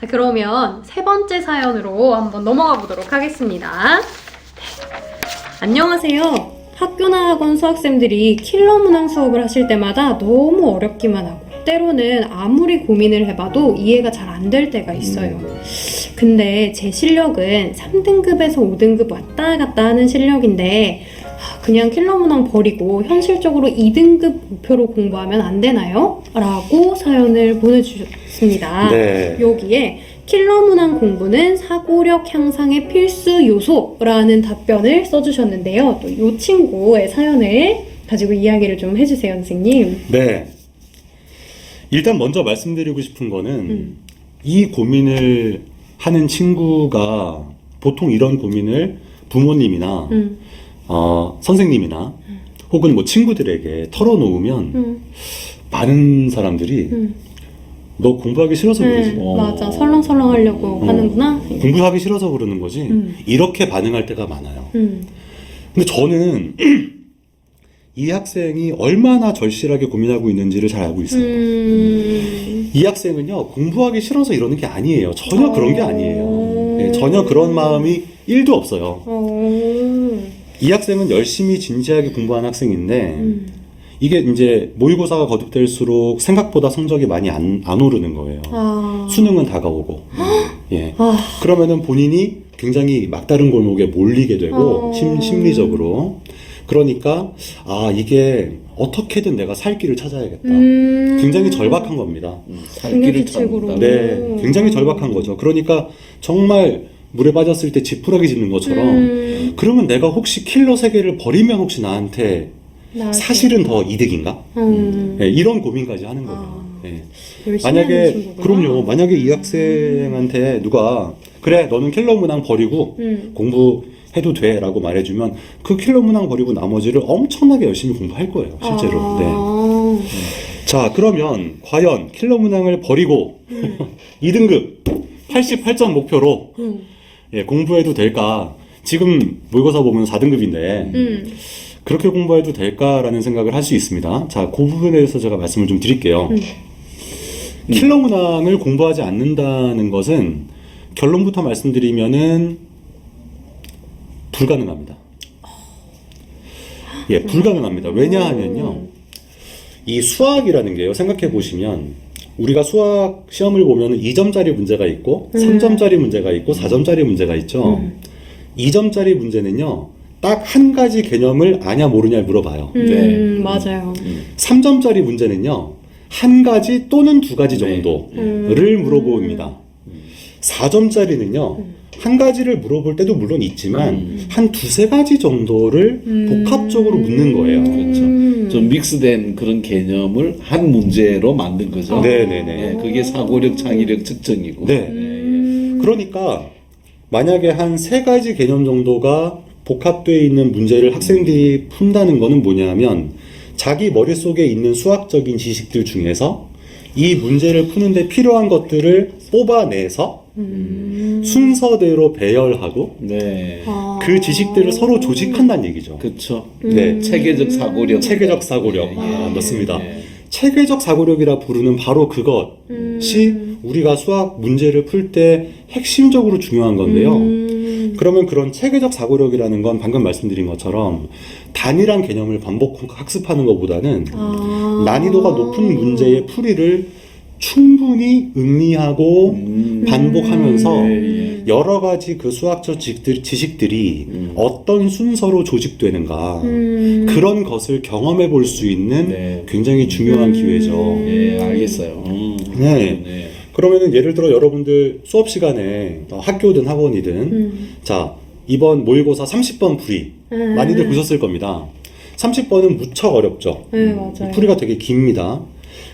자, 그러면 세 번째 사연으로 한번 넘어가 보도록 하겠습니다. 안녕하세요. 학교나 학원 수학생들이 킬러 문항 수업을 하실 때마다 너무 어렵기만 하고 때로는 아무리 고민을 해봐도 이해가 잘 안 될 때가 있어요. 근데 제 실력은 3등급에서 5등급 왔다 갔다 하는 실력인데 그냥 킬러 문항 버리고 현실적으로 2등급 목표로 공부하면 안 되나요? 라고 사연을 보내주셨습니다. 네. 여기에 킬러 문항 공부는 사고력 향상의 필수 요소라는 답변을 써주셨는데요. 또 이 친구의 사연을 가지고 이야기를 좀 해주세요, 선생님. 네. 일단 먼저 말씀드리고 싶은 거는 이 고민을 하는 친구가 보통 이런 고민을 부모님이나 선생님이나 혹은 뭐 친구들에게 털어놓으면 많은 사람들이 너 공부하기 싫어서 그러지. 맞아. 설렁설렁 하려고 하는구나. 공부하기 싫어서 그러는 거지. 이렇게 반응할 때가 많아요. 근데 저는 이 학생이 얼마나 절실하게 고민하고 있는지를 잘 알고 있습니다. 이 학생은요, 공부하기 싫어서 이러는 게 아니에요. 전혀 그런 게 아니에요. 네, 전혀 그런 마음이 1도 없어요. 이 학생은 열심히 진지하게 공부하는 학생인데 이게 이제 모의고사가 거듭될수록 생각보다 성적이 많이 안 오르는 거예요. 수능은 다가오고 예. 그러면은 본인이 굉장히 막다른 골목에 몰리게 되고 심리적으로 그러니까 이게 어떻게든 내가 살 길을 찾아야겠다. 굉장히 절박한 겁니다. 살 길을 찾는다. 네, 굉장히 절박한 거죠. 그러니까 정말 물에 빠졌을 때 지푸라기 짚는 것처럼 그러면 내가 혹시 킬러 세계를 버리면 혹시 나한테 사실은 더 이득인가? 네, 이런 고민까지 하는 거예요. 네. 만약에 만약에 이 학생한테 누가 그래 너는 킬러 문항 버리고 공부해도 돼 라고 말해주면 그 킬러 문항 버리고 나머지를 엄청나게 열심히 공부할 거예요, 실제로. 네. 자, 그러면 과연 킬러 문항을 버리고 2등급 88점 목표로 예, 공부해도 될까? 지금 모의고사 보면 4등급인데 그렇게 공부해도 될까라는 생각을 할 수 있습니다. 자, 그 부분에 대해서 제가 말씀을 좀 드릴게요. 킬러 문항을 공부하지 않는다는 것은 결론부터 말씀드리면은 불가능합니다. 예, 불가능합니다. 왜냐하면요, 이 수학이라는 게요, 생각해 보시면 우리가 수학 시험을 보면 2점짜리 문제가 있고 3점짜리 문제가 있고 4점짜리 문제가 있죠. 2점짜리 문제는요, 딱 한 가지 개념을 아냐 모르냐 물어봐요. 맞아요. 3점짜리 문제는요, 한 가지 또는 두 가지 정도를 물어봅니다. 4점짜리는요, 한 가지를 물어볼 때도 물론 있지만 한 두세 가지 정도를 복합적으로 묻는 거예요. 그렇죠. 좀 믹스된 그런 개념을 한 문제로 만든 거죠. 네네네. 네, 그게 사고력, 창의력 측정이고. 네. 그러니까 만약에 한 세 가지 개념 정도가 복합되어 있는 문제를 학생들이 푼다는 거는 뭐냐면 자기 머릿속에 있는 수학적인 지식들 중에서 이 문제를 푸는데 필요한 것들을 뽑아내서 순서대로 배열하고 네. 그 지식들을 서로 조직한다는 얘기죠. 그렇죠. 네. 체계적 사고력. 체계적 사고력. 맞습니다. 예. 체계적 사고력이라 부르는 바로 그것이 우리가 수학 문제를 풀 때 핵심적으로 중요한 건데요. 그러면 그런 체계적 사고력이라는 건 방금 말씀드린 것처럼 단일한 개념을 반복 학습하는 것보다는 난이도가 높은 문제의 풀이를 충분히 음미하고 반복하면서 여러 가지 그 수학적 지식들이 어떤 순서로 조직되는가 그런 것을 경험해 볼 수 있는 굉장히 중요한 기회죠. 예, 알겠어요. 네. 그러면은 예를 들어 여러분들 수업 시간에 학교든 학원이든 자, 이번 모의고사 30번 풀이 많이들 보셨을 겁니다. 30번은 무척 어렵죠. 맞아요. 풀이가 되게 깁니다.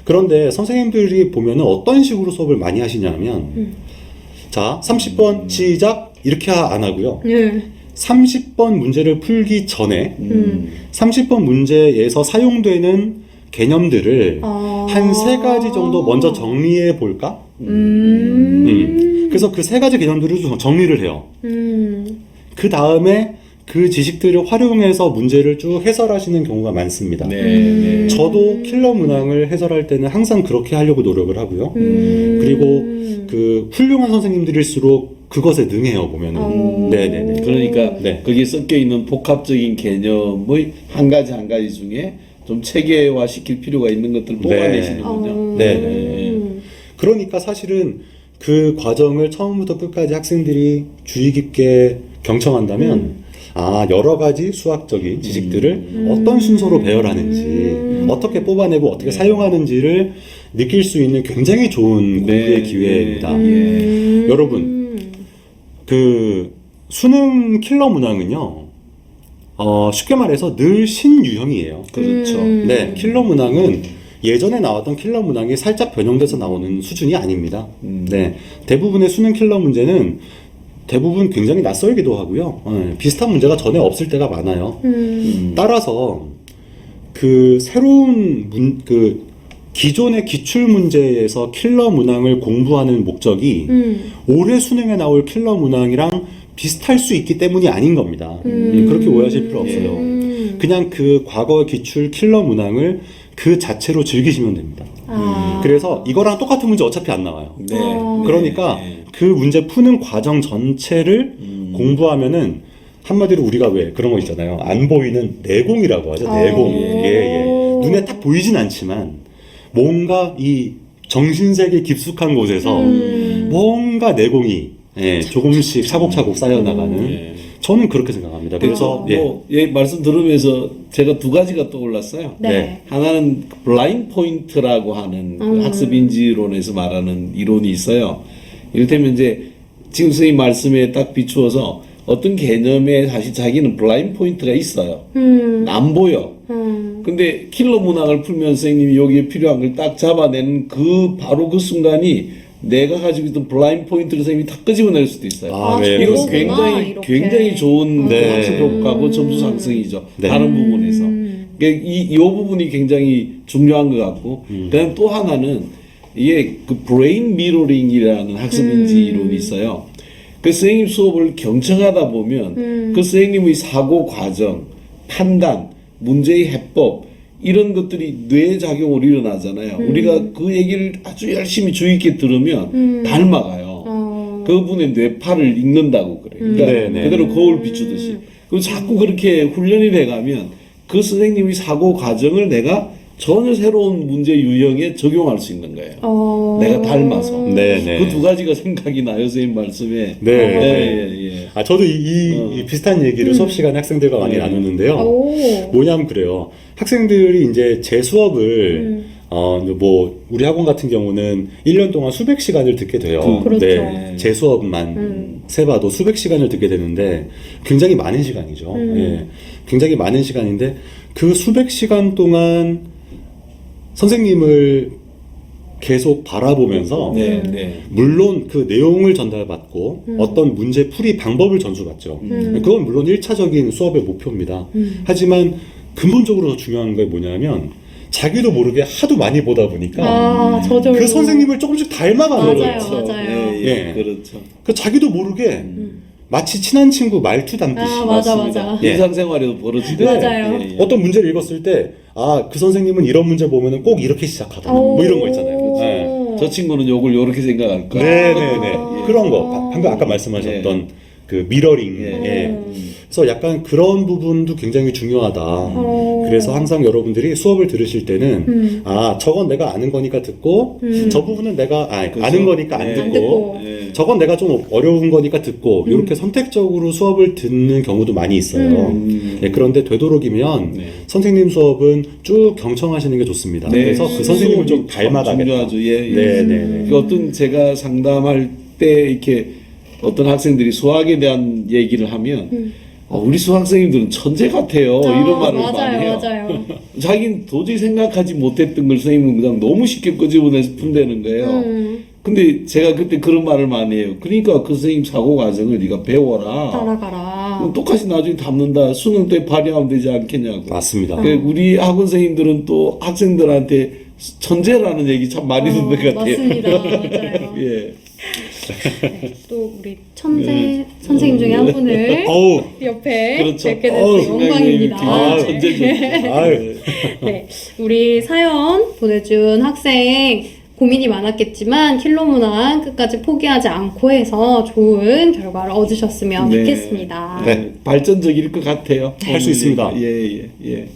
그런데 선생님들이 보면은 어떤 식으로 수업을 많이 하시냐면 자, 30번 시작 이렇게 안 하고요. 30번 문제를 풀기 전에 30번 문제에서 사용되는 개념들을 한 세 가지 정도 먼저 정리해 볼까? 그래서 그 세 가지 개념들을 좀 정리를 해요. 그 다음에 그 지식들을 활용해서 문제를 쭉 해설하시는 경우가 많습니다. 네, 네. 저도 킬러 문항을 해설할 때는 항상 그렇게 하려고 노력을 하고요. 그리고 그 훌륭한 선생님들일수록 그것에 능해요, 보면은. 네네네. 그러니까 네. 거기에 섞여 있는 복합적인 개념의 한 가지 중에 좀 체계화 시킬 필요가 있는 것들을 뽑아내시는군요. 네. 그러니까 사실은 그 과정을 처음부터 끝까지 학생들이 주의 깊게 경청한다면 여러 가지 수학적인 지식들을 어떤 순서로 배열하는지 어떻게 뽑아내고 어떻게 사용하는지를 느낄 수 있는 굉장히 좋은 공부의 기회입니다. 여러분, 그 수능 킬러 문항은요, 쉽게 말해서 늘 신유형이에요. 그렇죠. 네, 킬러 문항은 예전에 나왔던 킬러 문항이 살짝 변형돼서 나오는 수준이 아닙니다. 네, 대부분의 수능 킬러 문제는 대부분 굉장히 낯설기도 하고요. 비슷한 문제가 전에 없을 때가 많아요. 따라서 그 새로운 그 기존의 기출 문제에서 킬러 문항을 공부하는 목적이 올해 수능에 나올 킬러 문항이랑 비슷할 수 있기 때문이 아닌 겁니다. 그렇게 오해하실 필요 없어요. 그냥 그 과거 기출 킬러 문항을 그 자체로 즐기시면 됩니다. 그래서 이거랑 똑같은 문제 어차피 안 나와요. 네. 그러니까 그 문제 푸는 과정 전체를 공부하면은 한마디로 우리가 왜 그런 거 있잖아요. 안 보이는 내공이라고 하죠. 내공. 예. 눈에 딱 보이진 않지만 뭔가 이 정신세계 깊숙한 곳에서 뭔가 내공이 조금씩 차곡차곡 쌓여나가는 저는 그렇게 생각합니다. 그래서 말씀 들으면서 제가 두 가지가 떠올랐어요. 네. 하나는 블라인드 포인트라고 하는 그 학습 인지론에서 말하는 이론이 있어요. 이를테면 이제 지금 선생님 말씀에 딱 비추어서 어떤 개념에 사실 자기는 블라인드 포인트가 있어요. 안 보여. 근데 킬러 문항을 풀면 선생님이 여기에 필요한 걸 딱 잡아내는 바로 그 순간이 내가 가지고 있던 블라인드 포인트를 선생님이 다 끄집어낼 수도 있어요. 네, 이건 그렇구나, 굉장히 좋은 네. 학습 효과고 점수 상승이죠. 네. 다른 부분에서. 그러니까 이 부분이 굉장히 중요한 것 같고, 그다음 또 하나는 이게 그 브레인 미러링이라는 학습 인지 이론이 있어요. 그 선생님 수업을 경청하다 보면 그 선생님의 사고 과정, 판단, 문제의 해법 이런 것들이 뇌 작용으로 일어나잖아요. 우리가 그 얘기를 아주 열심히 주의 깊게 들으면 닮아가요. 그분의 뇌파를 읽는다고 그래요. 그러니까 그대로 거울 비추듯이. 그리고 자꾸 그렇게 훈련이 돼가면 그 선생님의 사고 과정을 내가 전혀 새로운 문제 유형에 적용할 수 있는 거예요. 내가 닮아서. 네. 그 두 가지가 생각이 나요, 선생님 말씀에. 네. 저도 이 비슷한 얘기를 수업 시간에 학생들과 많이 나누는데요. 뭐냐면 그래요. 학생들이 이제 제 수업을 뭐 우리 학원 같은 경우는 1년 동안 수백 시간을 듣게 돼요. 그렇죠. 네, 제 수업만 세봐도 수백 시간을 듣게 되는데 굉장히 많은 시간이죠. 예, 굉장히 많은 시간인데 그 수백 시간 동안 선생님을 계속 바라보면서 물론 그 내용을 전달받고 어떤 문제 풀이 방법을 전수받죠. 그건 물론 1차적인 수업의 목표입니다. 하지만 근본적으로 더 중요한 게 뭐냐면 자기도 모르게 하도 많이 보다 보니까 저절로. 그 선생님을 조금씩 닮아가는 거예요. 맞아요. 예, 그렇죠. 그 자기도 모르게 마치 친한 친구 말투 담듯이 맞아. 예. 일상생활에도 벌어지더라고요. 맞아요. 어떤 문제를 읽었을 때 그 선생님은 이런 문제 보면은 꼭 이렇게 시작하더라 뭐 이런 거 있잖아요. 네. 저 친구는 요걸 요렇게 생각할 거야. 네네네. 그런 거 방금 아까 말씀하셨던 그 미러링. 그래서 약간 그런 부분도 굉장히 중요하다. 그래서 항상 여러분들이 수업을 들으실 때는 저건 내가 아는 거니까 듣고 저 부분은 내가 아는 거니까 안 듣고 저건 내가 좀 어려운 거니까 듣고 이렇게 선택적으로 수업을 듣는 경우도 많이 있어요. 그런데 되도록이면 선생님 수업은 쭉 경청하시는 게 좋습니다. 그래서 그 선생님을 좀 닮아가겠다. 중요하죠. 네네. 어떤 제가 상담할 때 이렇게 어떤 학생들이 수학에 대한 얘기를 하면 우리 수학생님들은 천재 같아요. 이런 말을 많이 해요. 맞아요. 자기는 도저히 생각하지 못했던 걸 선생님은 그냥 너무 쉽게 끄집어내서 푼다는 거예요. 근데 제가 그때 그런 말을 많이 해요. 그러니까 그 선생님 사고 과정을 네가 배워라. 따라가라. 그럼 똑같이 나중에 담는다. 수능 때 발휘하면 되지 않겠냐고. 맞습니다. 우리 학원 선생님들은 또 학생들한테 천재라는 얘기 참 많이 듣는 것 같아요. 맞습니다. 맞아요. 예. 네, 또 우리 천재 선생님 중에 한 분을 어우, 옆에 그렇죠. 뵙게 돼서 영광입니다. 아, 네. 천재죠. 아유. 네, 우리 사연 보내준 학생 고민이 많았겠지만 킬러 문항 끝까지 포기하지 않고 해서 좋은 결과를 얻으셨으면 네. 좋겠습니다. 네. 발전적일 것 같아요. 할 수 있습니다. 예, 예, 예.